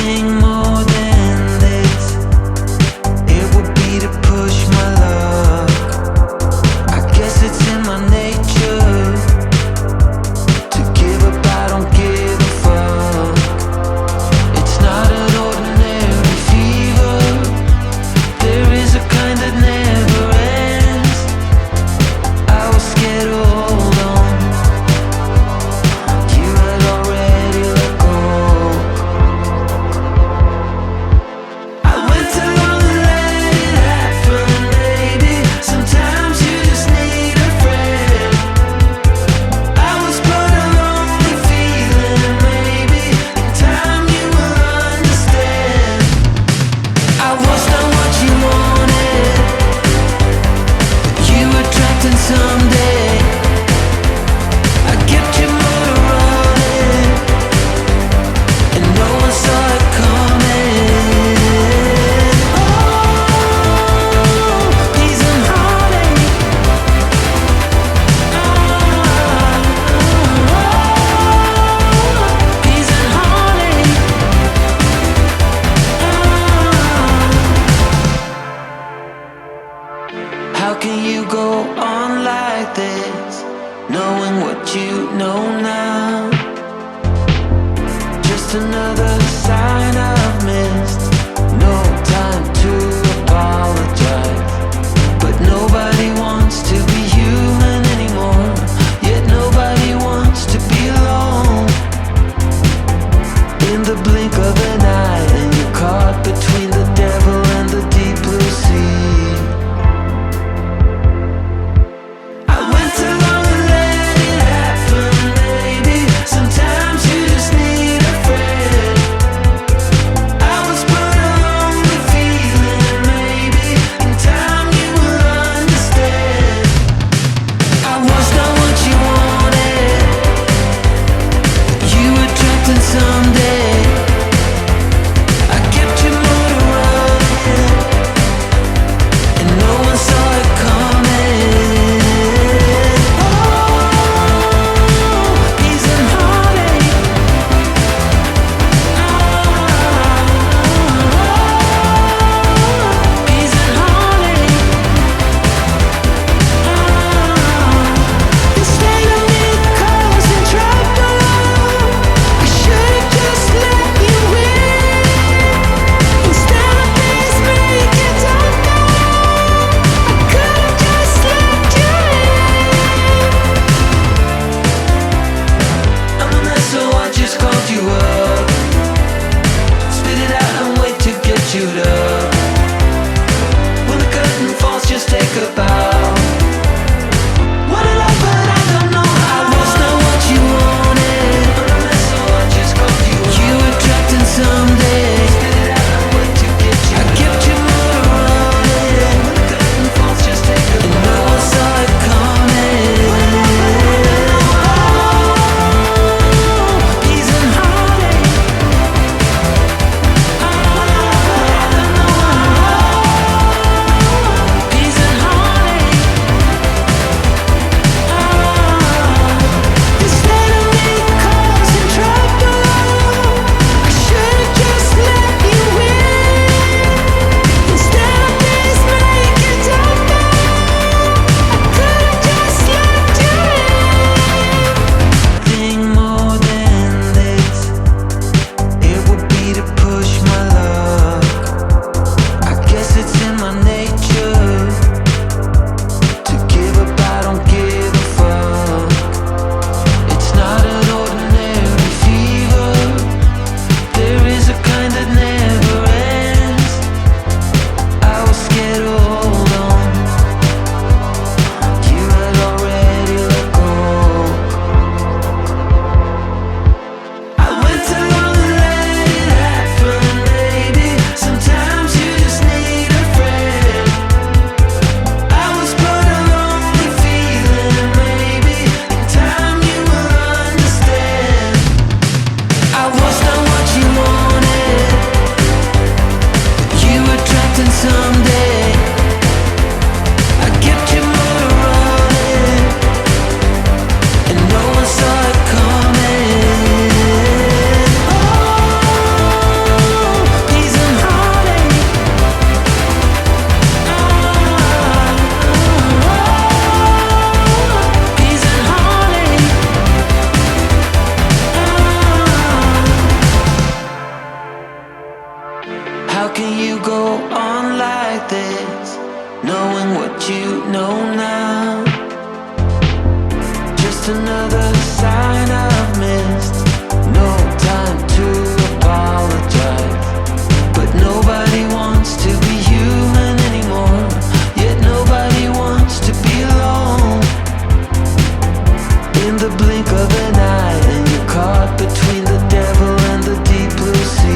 anything more than this, it would be to push my luck. I guess it's in my nature to give up, I don't give a fuck. It's not an ordinary fever, there is a kind that never ends. I was scared to hold on, you had already let go. I went too long and let it happen, baby. Sometimes you just need a friend. I was but a lonely feeling, maybe in time you will understand. I was not what you wanted, but you were trapped in someday. I kept your motor running, and no one saw it coming. Oh, peace and heartache. Peace and heartache. How can you go on like this, knowing what you know now? Just another sign I've missed. No time to apologize, but nobody wants to be human anymore. Yet nobody wants to be alone. In the blink of an eye, and you're caught between the devil and the deep blue sea. I went too long and let it happen, baby. Sometimes you just need a friend. How can you go on like this, knowing what you know now? Just another sign I've missed. No time to apologize, but nobody wants to be human anymore. Yet nobody wants to be alone. In the blink of an eye, and you're caught between the devil and the deep blue sea.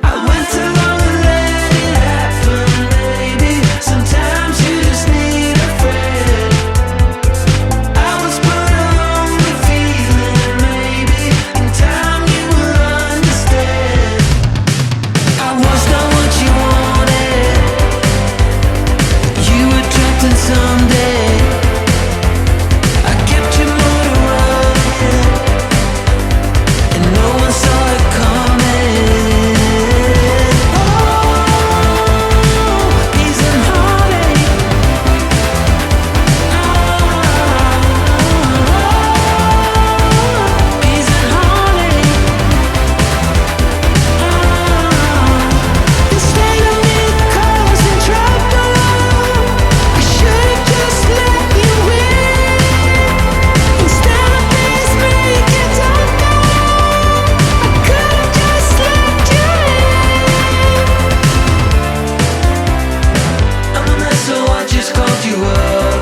I went along and let it happen, baby. Sometimes you just need a friend. I was put along with feeling, maybe in time you will understand. I was not what you wanted, you were trapped in someday. I kept your motor running, and no one saw it coming. Peace and heartache. Peace and heartache. The state of me causing trouble. I should've just let you in, instead of this make it darker. I could've just let you in. I'm a mess, so I just called you up.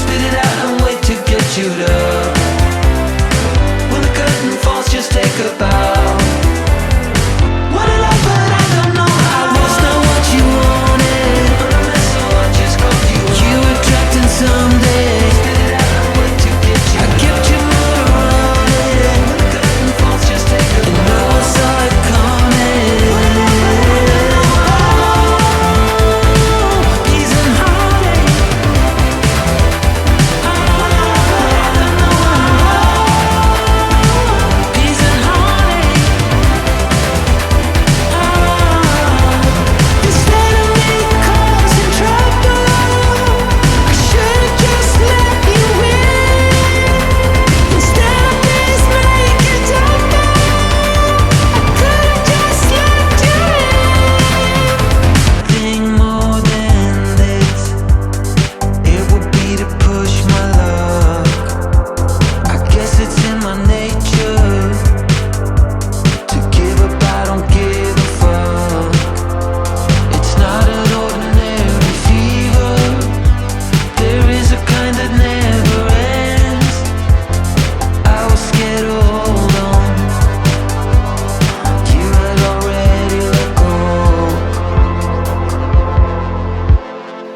Spit it out and wait to get you up. When the curtain falls, just take a bow. What I love, but I don't know how. I was not what you wanted. I'm a mess, so I just called you up. You were trapped in someday. Spit it out and wait to get you up. I kept your motor running. When the curtain falls, just take a bow. And no one saw it coming. Peace and heartache. Peace and heartache. Instead of me causing trouble, I should've just let you in, instead of this make it darker. I could've just let you in. Thing more than this, it would be to push my luck. I guess it's in my nature to give up, I don't give a fuck. It's not an ordinary fever. There is a kind that never ends. I was scared to hold on. You had already let go.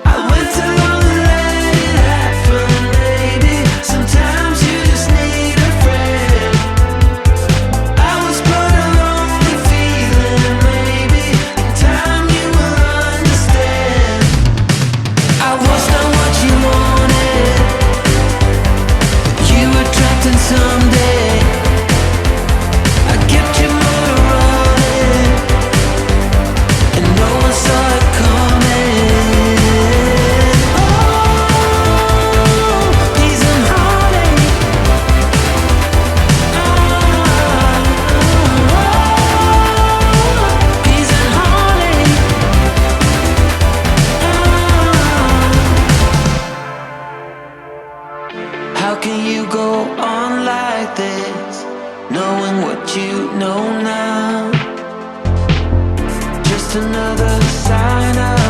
I went along and let it happen, baby. Sometimes you just need a friend. I was put along with feeling, maybe in time you will understand. I was not what you wanted, you were trapped in someday. I kept your motor running, and no one saw it coming. Peace and heartache. Peace and heartache. How can you go on like this, knowing what you know now? Just another sign of